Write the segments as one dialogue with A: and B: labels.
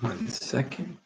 A: 1 second.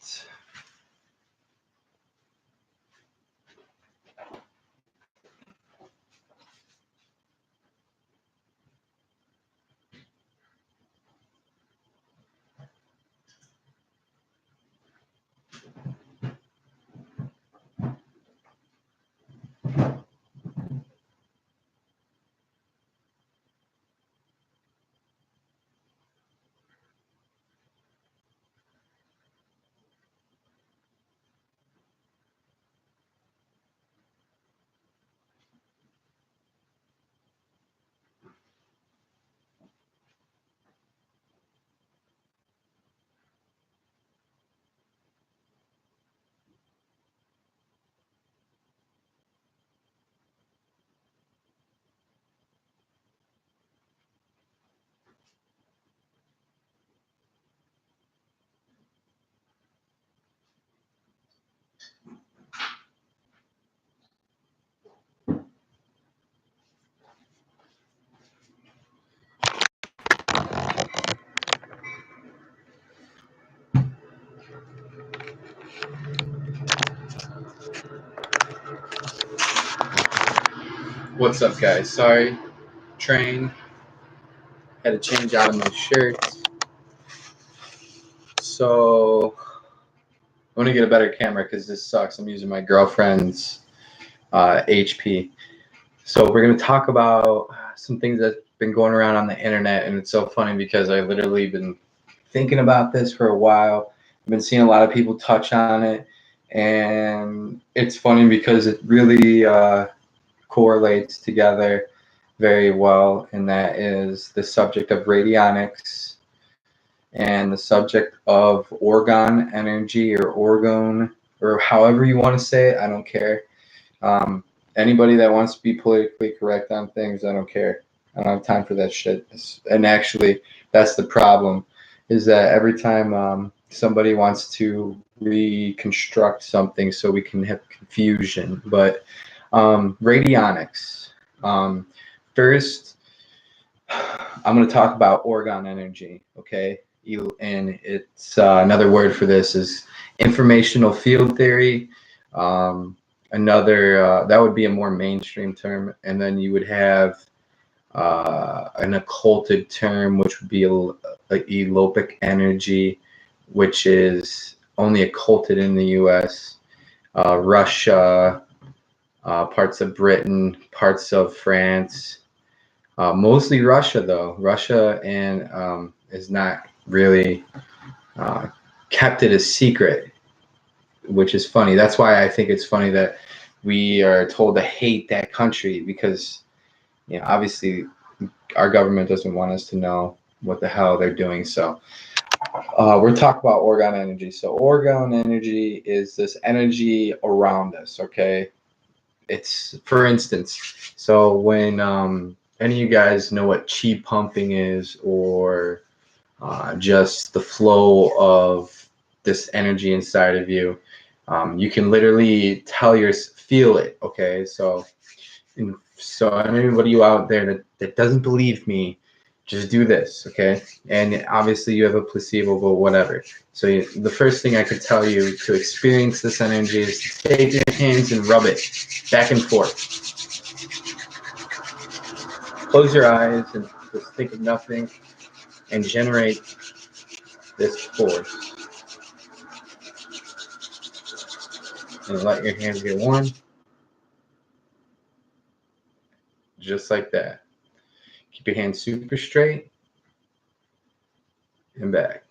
A: What's up, guys? Sorry, train. Had to change out of my shirt. So I want to get a better camera because this sucks. I'm using my girlfriend's HP. So we're going to talk about some things that's been going around on the internet, and it's so funny because I literally been thinking about this for a while. I've been seeing a lot of people touch on it, and it's funny because it really correlates together very well, and that is the subject of radionics and the subject of orgone energy or orgone, or however you want to say it. I don't care. Anybody that wants to be politically correct on things, I don't care. I don't have time for that shit. And actually, that's the problem, is that every time somebody wants to reconstruct something so we can have confusion. But radionics. First, I'm going to talk about orgone energy, okay? And it's another word for this is informational field theory. Another that would be a more mainstream term, and then you would have an occulted term, which would be elopic energy, which is only occulted in the U.S., Russia, parts of Britain, parts of France, mostly Russia though. Russia and is not really kept it a secret, which is funny. That's why I think it's funny that we are told to hate that country, because obviously our government doesn't want us to know what the hell they're doing. So we're talking about orgone energy. So orgone energy is this energy around us, okay? It's, for instance, so when any of you guys know what chi pumping is, or just the flow of this energy inside of you, you can literally feel it, okay? So anybody out there that doesn't believe me, just do this, okay? And obviously you have a placebo, but whatever. So the first thing I could tell you to experience this energy is to take your hands and rub it back and forth. Close your eyes and just think of nothing and generate this force. And let your hands get warm. Just like that. Keep your hands super straight and back.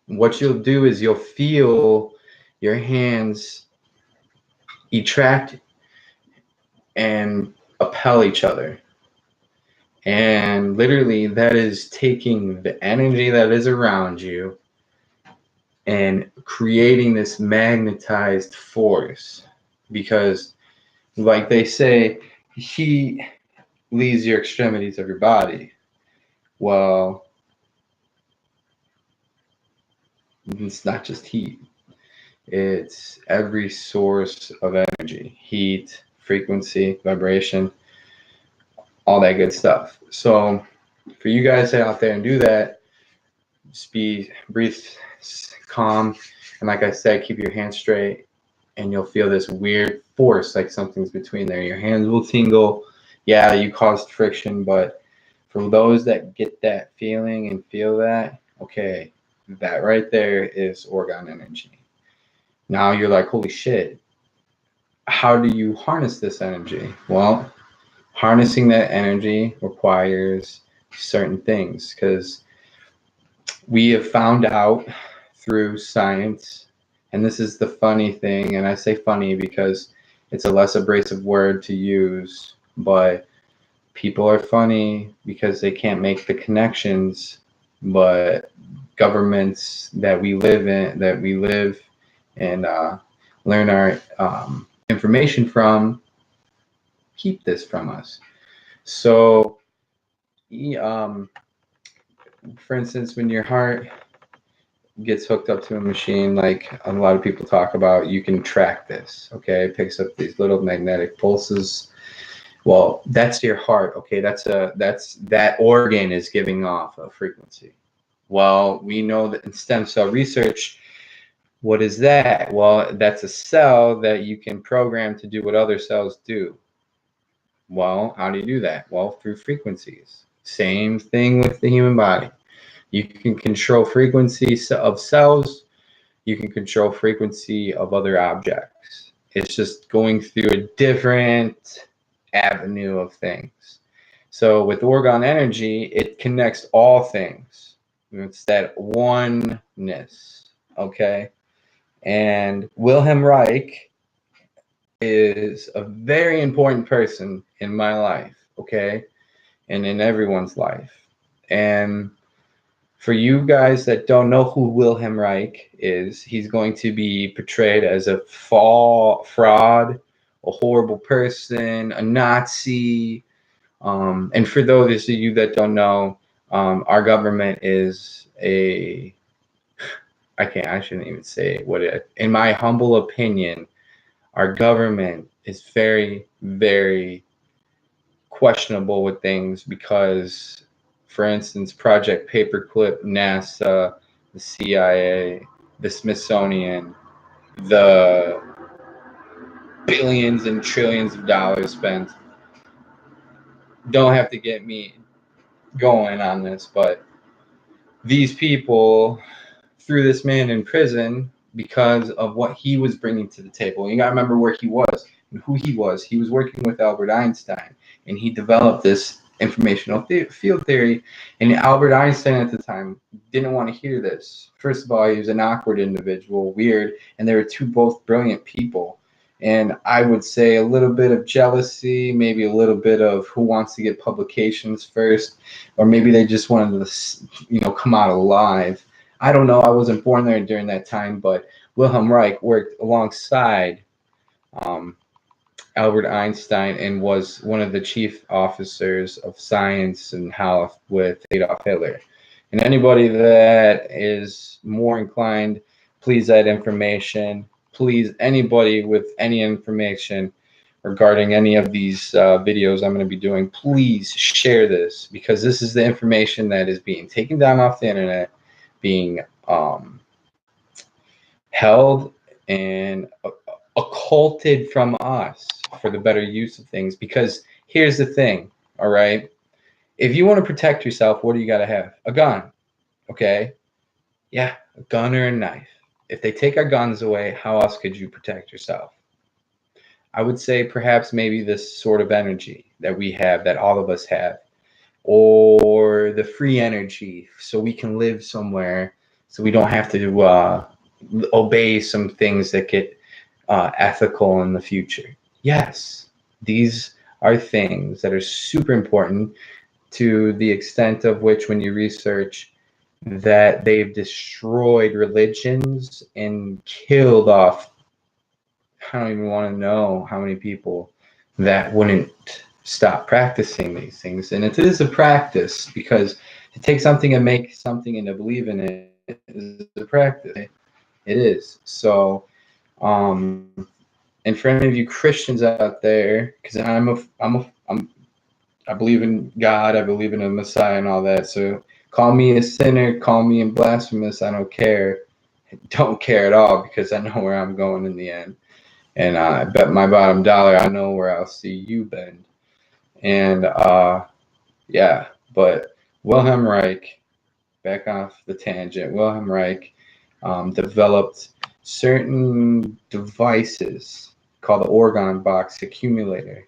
A: What you'll do is you'll feel your hands attract and repel each other. And literally that is taking the energy that is around you and creating this magnetized force. Because like they say, heat leaves your extremities of your body. Well, it's not just heat. It's every source of energy, heat, frequency, vibration, all that good stuff. So for you guys out there and do that, just breathe calm, and like I said, keep your hands straight, and you'll feel this weird force, like something's between there. Your hands will tingle. Yeah, you caused friction, but for those that get that feeling and feel that, okay, that right there is orgone energy. Now you're like, holy shit, how do you harness this energy? Well, harnessing that energy requires certain things, because we have found out through science, and this is the funny thing, and I say funny because it's a less abrasive word to use, but people are funny because they can't make the connections, but governments that we live and learn our information from keep this from us. So, for instance, when your heart gets hooked up to a machine, like a lot of people talk about, you can track this. Okay, it picks up these little magnetic pulses. Well, that's your heart. Okay, that organ is giving off a frequency. Well, we know that in stem cell research, what is that? Well, that's a cell that you can program to do what other cells do. Well, how do you do that? Well, through frequencies. Same thing with the human body. You can control frequency of cells. You can control frequency of other objects. It's just going through a different avenue of things. So with orgone energy, it connects all things. It's that oneness, okay? And Wilhelm Reich is a very important person in my life, okay? And in everyone's life. And for you guys that don't know who Wilhelm Reich is, he's going to be portrayed as a fraud, a horrible person, a Nazi. And for those of you that don't know, our government is I shouldn't even say what it, in my humble opinion, our government is very, very questionable with things because, for instance, Project Paperclip, NASA, the CIA, the Smithsonian, the billions and trillions of dollars spent. Don't have to get me going on this, but these people threw this man in prison because of what he was bringing to the table. You got to remember where he was and who he was. He was working with Albert Einstein, and he developed this informational field theory. And Albert Einstein at the time didn't want to hear this. First of all, he was an awkward individual, weird, and they were both brilliant people. And I would say a little bit of jealousy, maybe a little bit of who wants to get publications first, or maybe they just wanted to, come out alive. I don't know. I wasn't born there during that time, but Wilhelm Reich worked alongside Albert Einstein and was one of the chief officers of science and health with Adolf Hitler. And anybody that is more inclined, please add information. Please, anybody with any information regarding any of these videos I'm going to be doing, please share this, because this is the information that is being taken down off the internet, being held and occulted from us for the better use of things. Because here's the thing, all right? If you want to protect yourself, what do you got to have? A gun, okay? Yeah, a gun or a knife. If they take our guns away, how else could you protect yourself? I would say perhaps maybe this sort of energy that we have, that all of us have, or the free energy, so we can live somewhere, so we don't have to obey some things that get ethical in the future. Yes, these are things that are super important, to the extent of which, when you research, that they've destroyed religions and killed off, I don't even want to know how many people that wouldn't stop practicing these things. And it is a practice, because to take something and make something and to believe in it is a practice. It is. So, and for any of you Christians out there, because I believe in God, I believe in a Messiah and all that. So call me a sinner, call me a blasphemous, I don't care. don't care at all because I know where I'm going in the end. And I bet my bottom dollar I know where I'll see you bend. And yeah, but Wilhelm Reich, back off the tangent, Wilhelm Reich developed certain devices called the orgone box accumulator.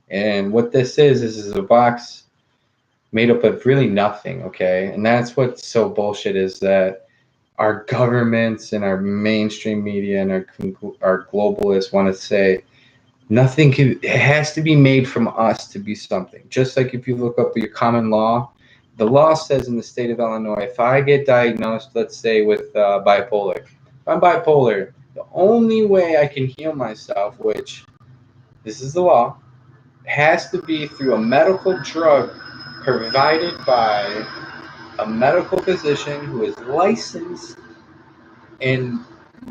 A: And what this is a box made up of really nothing, okay? And that's what's so bullshit is that our governments and our mainstream media and our globalists want to say nothing can, it has to be made from us to be something. Just like if you look up your common law, the law says in the state of Illinois, if I get diagnosed, let's say with bipolar, if I'm bipolar, the only way I can heal myself, which this is the law, has to be through a medical drug provided by a medical physician who is licensed, and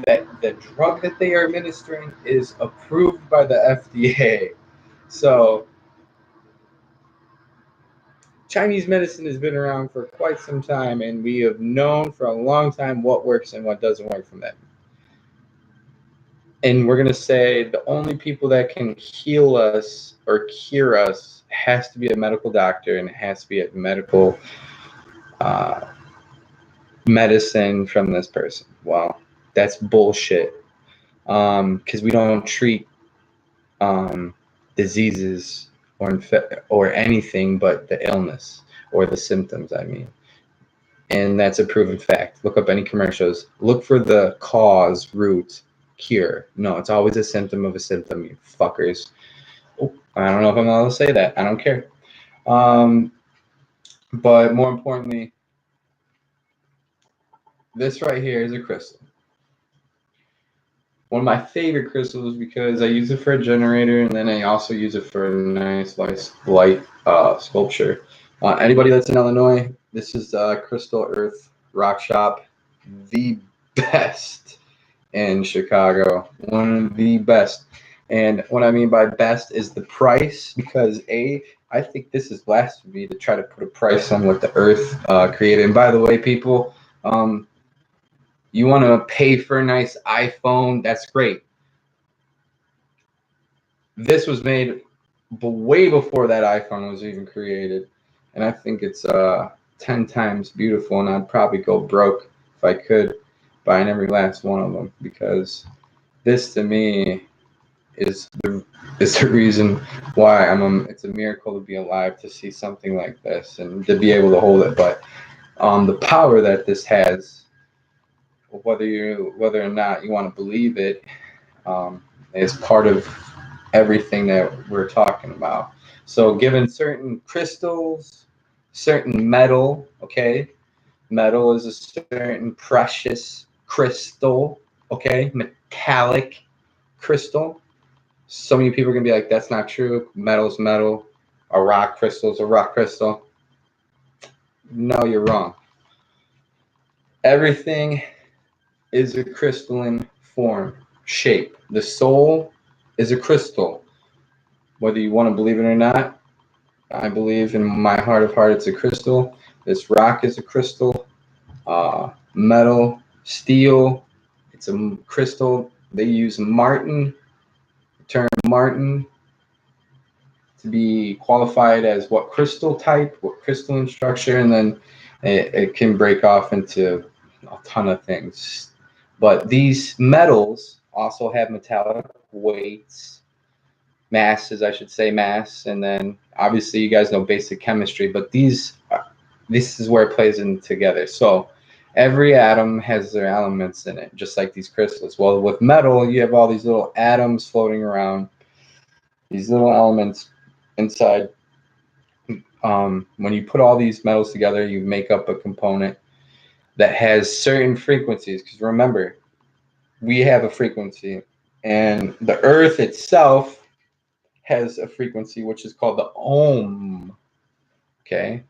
A: that the drug that they are administering is approved by the FDA. So Chinese medicine has been around for quite some time, and we have known for a long time what works and what doesn't work from that. And we're going to say the only people that can heal us or cure us has to be a medical doctor, and it has to be a medical medicine from this person. Well, that's bullshit. Because we don't treat diseases or anything but the illness or the symptoms, I mean. And that's a proven fact. Look up any commercials. Look for the cause, root, cure. No, it's always a symptom of a symptom, you fuckers. Oh, I don't know if I'm allowed to say that. I don't care. But more importantly, this right here is a crystal. One of my favorite crystals because I use it for a generator, and then I also use it for a nice light sculpture. Anybody that's in Illinois, this is Crystal Earth Rock Shop, the best in Chicago, one of the best. And what I mean by best is the price, because I think this is blasphemy to try to put a price on what the Earth created. And by the way, people, you want to pay for a nice iPhone, that's great. This was made way before that iPhone was even created, and I think it's 10 times beautiful, and I'd probably go broke if I could buying every last one of them, because this to me is the reason why it's a miracle to be alive, to see something like this and to be able to hold it. But the power that this has, whether or not you want to believe it, is part of everything that we're talking about. So given certain crystals, certain metal, okay, metal is a certain precious crystal, okay, metallic crystal. So many people are gonna be like, that's not true, metal's metal, a rock crystal's a rock crystal. No, you're wrong. Everything is a crystalline form, shape. The soul is a crystal. Whether you want to believe it or not, I believe in my heart of heart it's a crystal. This rock is a crystal. Metal, steel, it's a crystal. They use the term Martin, to be qualified as what crystal type, what crystalline structure, and then it can break off into a ton of things. But these metals also have metallic weights, masses, I should say, mass, and then obviously you guys know basic chemistry, but this is where it plays in together. So every atom has their elements in it, just like these crystals. Well, with metal, you have all these little atoms floating around, these little elements inside. When you put all these metals together, you make up a component that has certain frequencies, because remember, we have a frequency, and the earth itself has a frequency which is called the ohm. Okay,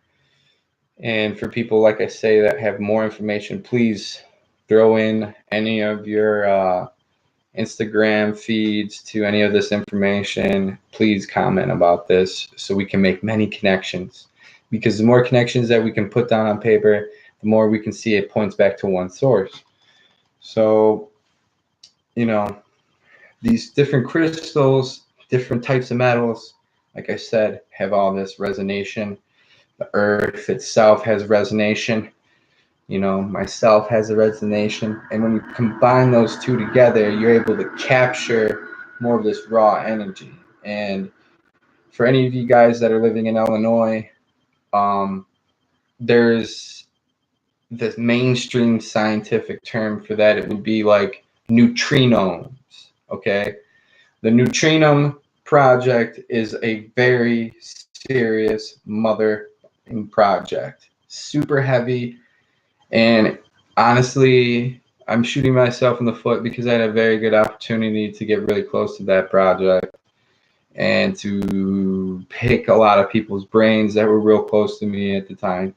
A: and for people, like I say, that have more information, please throw in any of your Instagram feeds to any of this information. Please comment about this so we can make many connections, because the more connections that we can put down on paper, the more we can see it points back to one source. So, these different crystals, different types of metals, like I said, have all this resonation. The earth itself has resonation. Myself has a resonation. And when you combine those two together, you're able to capture more of this raw energy. And for any of you guys that are living in Illinois, there's this mainstream scientific term for that. It would be like neutrinos. Okay. The Neutrinum project is a very serious mother project. Super heavy. And honestly, I'm shooting myself in the foot because I had a very good opportunity to get really close to that project and to pick a lot of people's brains that were real close to me at the time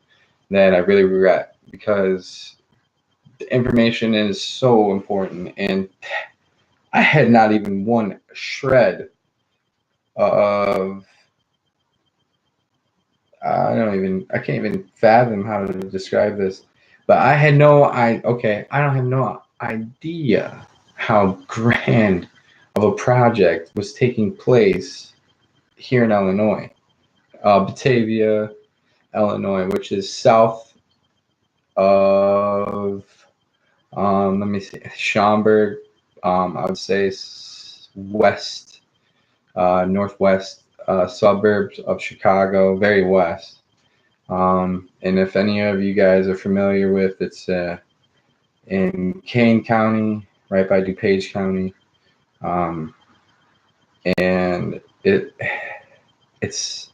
A: that I really regret, because the information is so important. And I had not even one shred of I can't even fathom how to describe this, but I don't have no idea how grand of a project was taking place here in Illinois, Batavia, Illinois, which is south of, let me see, Schaumburg, I would say west, northwest suburbs of Chicago, very west. And if any of you guys are familiar with, it's in Kane County, right by DuPage County, and it's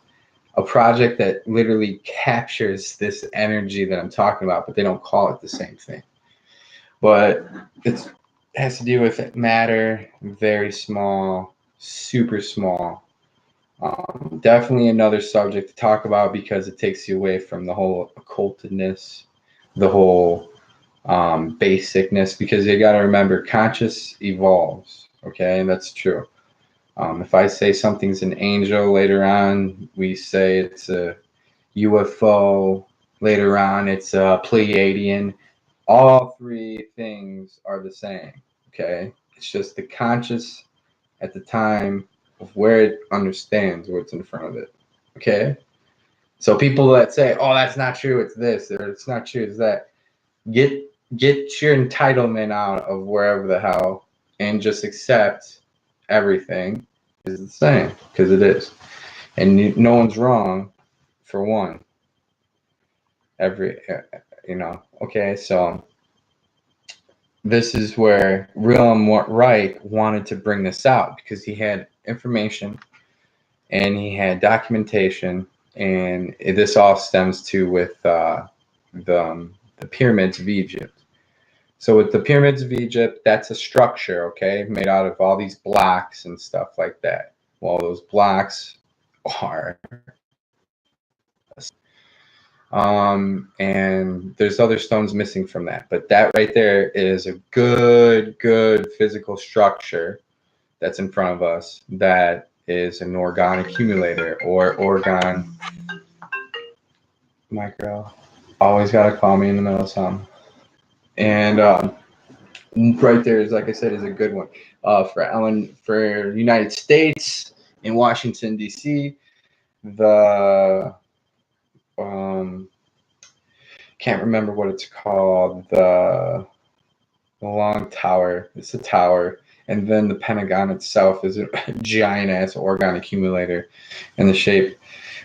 A: a project that literally captures this energy that I'm talking about, but they don't call it the same thing. But it has to do with matter, very small, super small. Definitely another subject to talk about because it takes you away from the whole occultedness, the whole basicness, because you got to remember, conscious evolves. Okay, and that's true. If I say something's an angel, later on we say it's a UFO, later on it's a Pleiadian. All three things are the same. Okay, it's just the conscious at the time of where it understands what's in front of it. Okay, so people that say, "Oh, that's not true, it's this," or "It's not true, it's that," get your entitlement out of wherever the hell and just accept everything is the same, because it is, and no one's wrong for one. Okay, so this is where Wilhelm Reich wanted to bring this out, because he had information and he had documentation, and this all stems to with the pyramids of Egypt. So with the pyramids of Egypt, that's a structure, okay, made out of all these blocks and stuff like that. Well, those blocks are and there's other stones missing from that, but that right there is a good physical structure that's in front of us. That is an orgone accumulator, or orgone. My girl always gotta call me in the middle of something. And right there is, like I said, is a good one for United States in Washington D.C. The can't remember what it's called. The long tower. It's a tower, and then the Pentagon itself is a giant ass orgone accumulator in the shape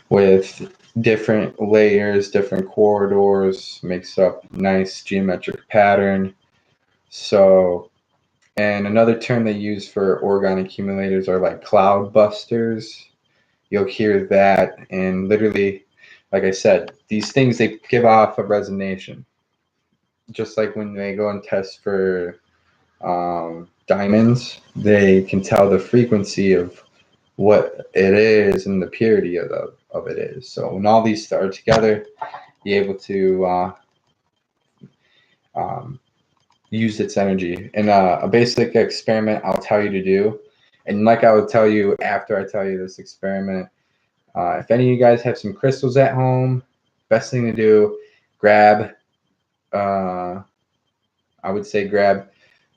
A: with different layers, different corridors, makes up nice geometric pattern. So, and another term they use for orgone accumulators are like cloud busters. You'll hear that, and literally, like I said, these things, they give off a resonation. Just like when they go and test for diamonds, they can tell the frequency of what it is and the purity of it is. So when all these are together, you're able to use its energy. And a basic experiment I'll tell you to do, and like I would tell you after I tell you this experiment, if any of you guys have some crystals at home, best thing to do, grab, I would say grab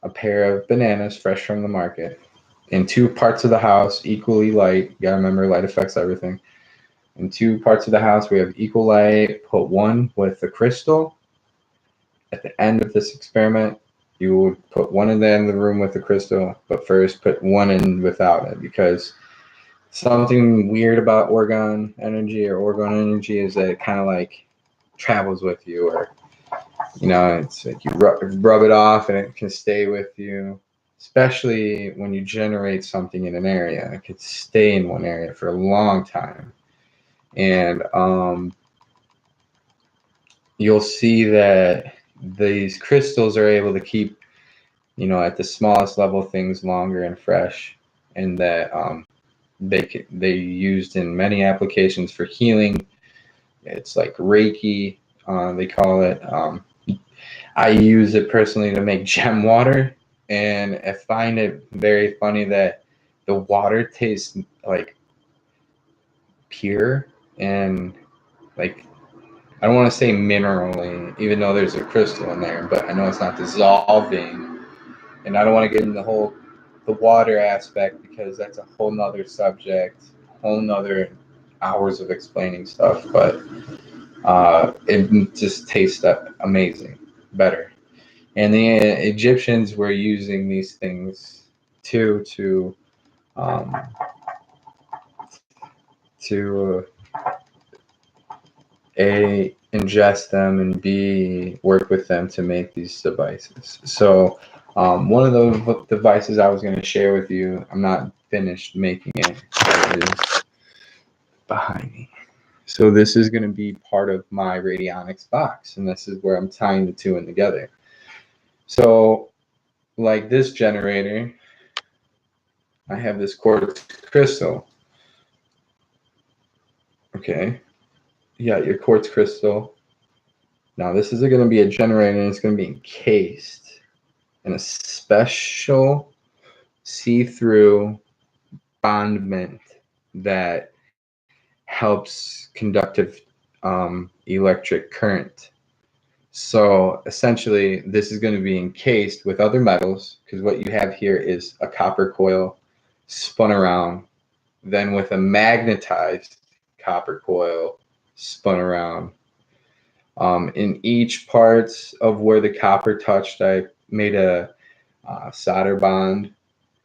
A: a pair of bananas fresh from the market. In two parts of the house, equally light. You gotta remember, light affects everything. In two parts of the house, we have equal light. Put one with the crystal. At the end of this experiment, you would put one in the end of the room with the crystal, but first put one in without it, because something weird about orgone energy is that it kind of like travels with you, or it's like you rub it off and it can stay with you, especially when you generate something in an area. It could stay in one area for a long time. And you'll see that these crystals are able to keep, at the smallest level, things longer and fresh, and that they used in many applications for healing. It's like reiki, they call it. I use it personally to make gem water, and I find it very funny that the water tastes like pure and like, I don't want to say minerally, even though there's a crystal in there, but I know it's not dissolving. And I don't want to get into the water aspect, because that's a whole nother subject, whole nother hours of explaining stuff. But it just tastes amazing, better. And the Egyptians were using these things too um, to A, ingest them, and B, work with them to make these devices. So one of those devices I was going to share with you, I'm not finished making it. It is behind me. So this is going to be part of my radionics box, and this is where I'm tying the two in together. So like this generator, I have this quartz crystal. Okay. You got your quartz crystal. Now this is going to be a generator, and it's going to be encased in a special see-through bondment that helps conductive electric current. So essentially, this is going to be encased with other metals, because what you have here is a copper coil spun around, then with a magnetized copper coil spun around. In each parts of where the copper touched, I made a solder bond,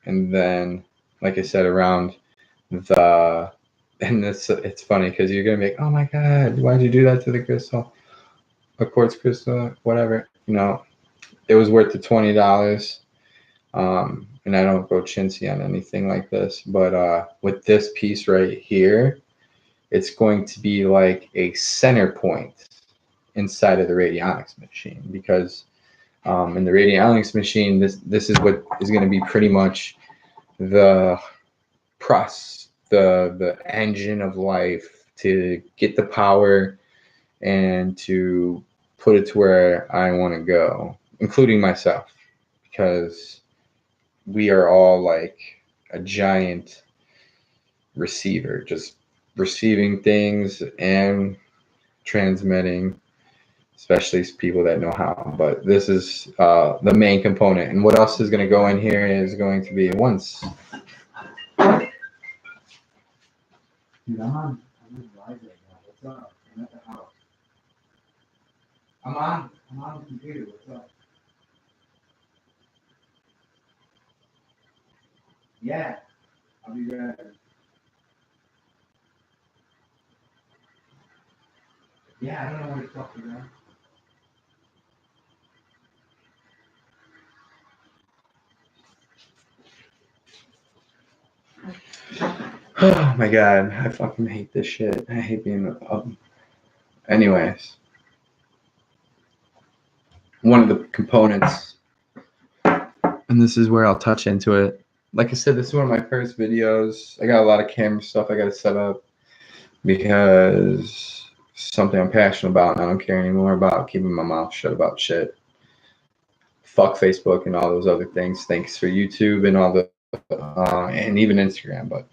A: and then, like I said, around the, and it's funny because you're gonna be like, oh my god, why'd you do that to the crystal? A quartz crystal, whatever. It was worth the $20. And I don't go chintzy on anything like this, but with this piece right here, it's going to be like a center point inside of the radionics machine, because in the radionics machine, this is what is going to be pretty much the the engine of life, to get the power and to put it to where I want to go, including myself, because we are all like a giant receiver, just receiving things and transmitting, especially people that know how. But this is the main component. And what else is going to go in here is going to be once. Dude, I'm live right now. What's up? I'm at the house. I'm on the computer. What's up? Yeah, I'll be ready. Yeah, I don't know what to talk about. Oh my god, I fucking hate this shit. I hate being up. Anyways, one of the components, and this is where I'll touch into it. Like I said, this is one of my first videos. I got a lot of camera stuff I got to set up, because something I'm passionate about, and I don't care anymore about keeping my mouth shut about shit. Fuck Facebook and all those other things. Thanks for YouTube and all the and even Instagram. But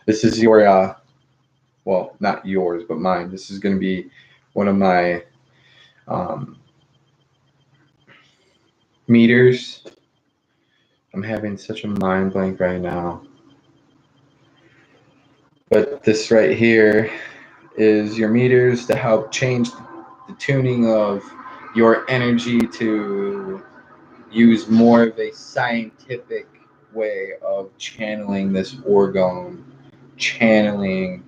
A: this is your well, not yours, but mine. This is going to be one of my meters I'm having such a mind blank right now. But this right here is your meters to help change the tuning of your energy to use more of a scientific way of channeling this orgone, channeling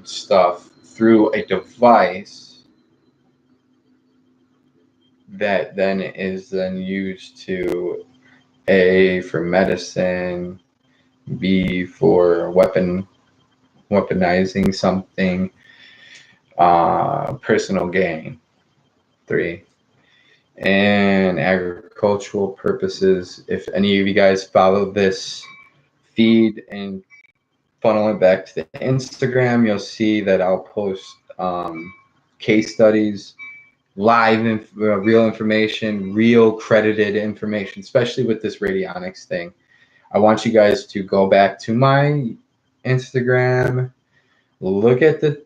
A: stuff through a device that then is then used to A for medicine, B for weaponizing something, personal gain, 3. And agricultural purposes. If any of you guys follow this feed and funnel it back to the Instagram, you'll see that I'll post case studies, live real information, real credited information, especially with this radionics thing. I want you guys to go back to my Instagram, look at the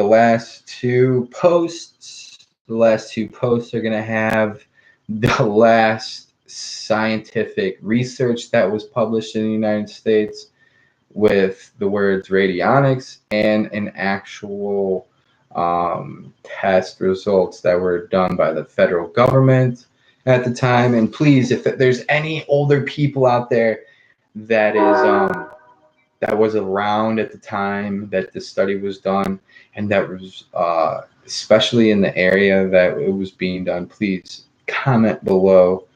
A: last 2 posts. The last 2 posts are going to have the last scientific research that was published in the United States with the words radionics and an actual test results that were done by the federal government at the time. And please, if there's any older people out there that is that was around at the time that this study was done, and that was especially in the area that it was being done, please comment below.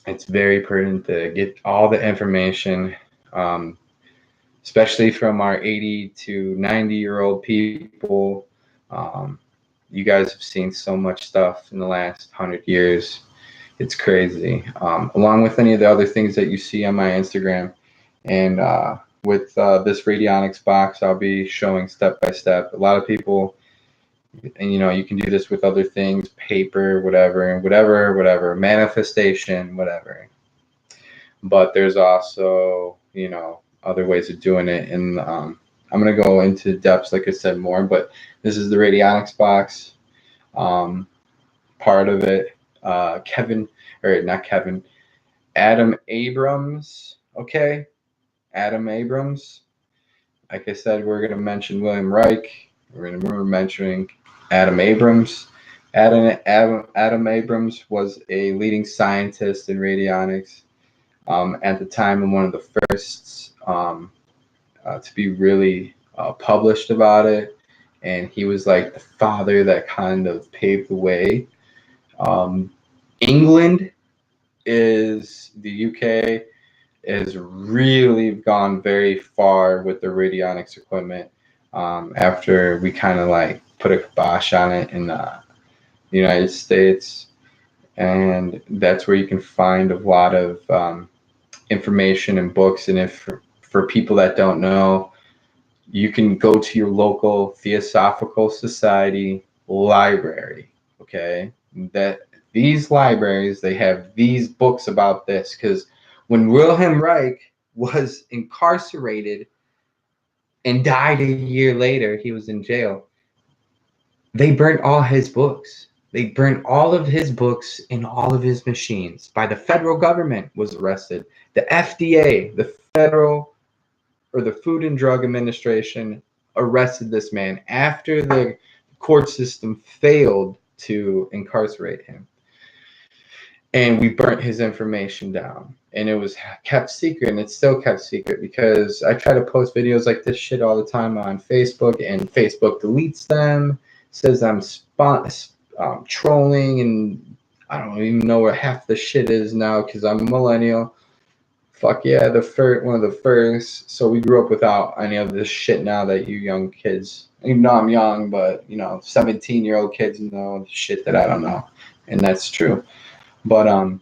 A: It's very pertinent to get all the information, especially from our 80 to 90-year-old people. You guys have seen so much stuff in the last 100 years. It's crazy. Along with any of the other things that you see on my Instagram. And with this radionics box, I'll be showing step by step. A lot of people, and you can do this with other things, paper, whatever, manifestation, whatever. But there's also, other ways of doing it. And I'm going to go into depths, like I said, more. But this is the radionics box. Part of it, Adam Abrams, okay? Adam Abrams. Like I said, we're going to mention Wilhelm Reich. We're mentioning Adam Abrams. Adam Abrams was a leading scientist in radionics at the time, and one of the first to be really published about it. And he was like the father that kind of paved the way. England is the UK has really gone very far with the radionics equipment after we kind of like put a kibosh on it in the United States. And that's where you can find a lot of information and books. And if for people that don't know, you can go to your local Theosophical Society library, okay? That these libraries, they have these books about this, because when Wilhelm Reich was incarcerated and died a year later, he was in jail, they burnt all his books. They burnt all of his books and all of his machines. By the federal government was arrested. The FDA, the Food and Drug Administration, arrested this man after the court system failed to incarcerate him. And we burnt his information down. And it was kept secret, and it's still kept secret, because I try to post videos like this shit all the time on Facebook, and Facebook deletes them, says I'm trolling, and I don't even know where half the shit is now because I'm a millennial. Fuck yeah, one of the first. So we grew up without any of this shit now that you young kids, even though I'm young, but 17-year-old kids know shit that I don't know. And that's true. But all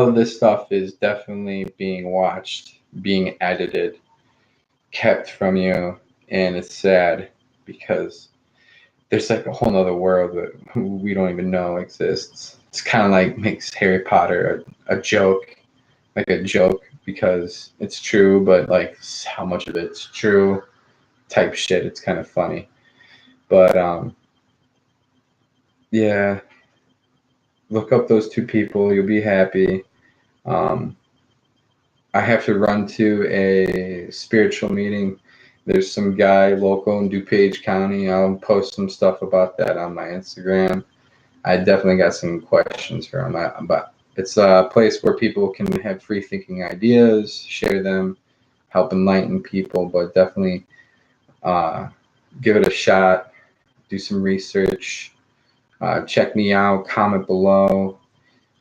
A: of this stuff is definitely being watched, being edited, kept from you, and it's sad because there's like a whole nother world that we don't even know exists. It's kind of like makes Harry Potter a joke, because it's true, but like how much of it's true type shit. It's kind of funny. But yeah. look up those two people. You'll be happy. I have to run to a spiritual meeting. There's some guy local in DuPage County. I'll post some stuff about that on my Instagram. I definitely got some questions for him. But it's a place where people can have free thinking ideas, share them, help enlighten people, but definitely give it a shot, do some research, check me out, comment below,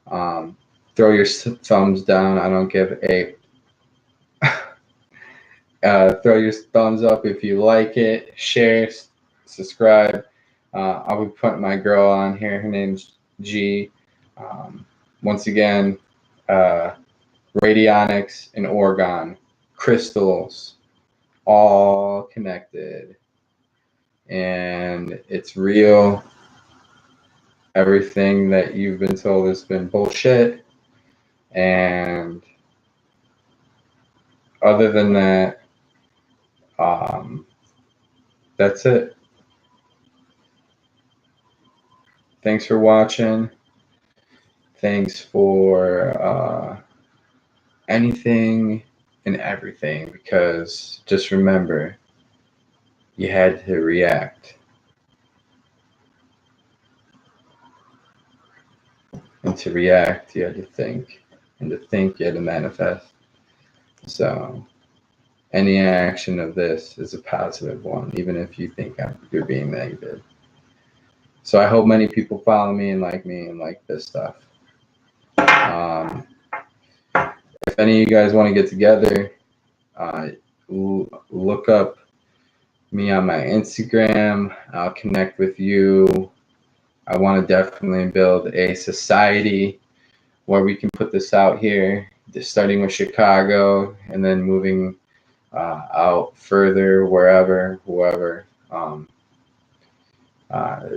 A: throw your thumbs down. I don't give a throw your thumbs up if you like it, share, subscribe. I'll be putting my girl on here. Her name's G. Once again, radionics and orgone, crystals, all connected. And it's real. Everything that you've been told has been bullshit. And other than that, that's it. Thanks for watching. Thanks for anything and everything, because just remember, you had to react. And to react, you had to think. And to think, you had to manifest. So any action of this is a positive one, even if you think you're being negative. So I hope many people follow me and like this stuff. If any of you guys want to get together, look up me on my Instagram. I'll connect with you. I want to definitely build a society where we can put this out here, starting with Chicago and then moving out further, wherever, whoever.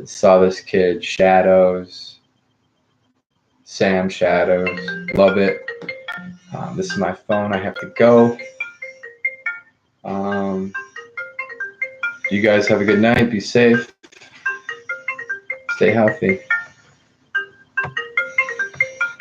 A: Saw this kid, Shadows, Sam Shadows, love it. This is my phone, I have to go. You guys have a good night, be safe, stay healthy.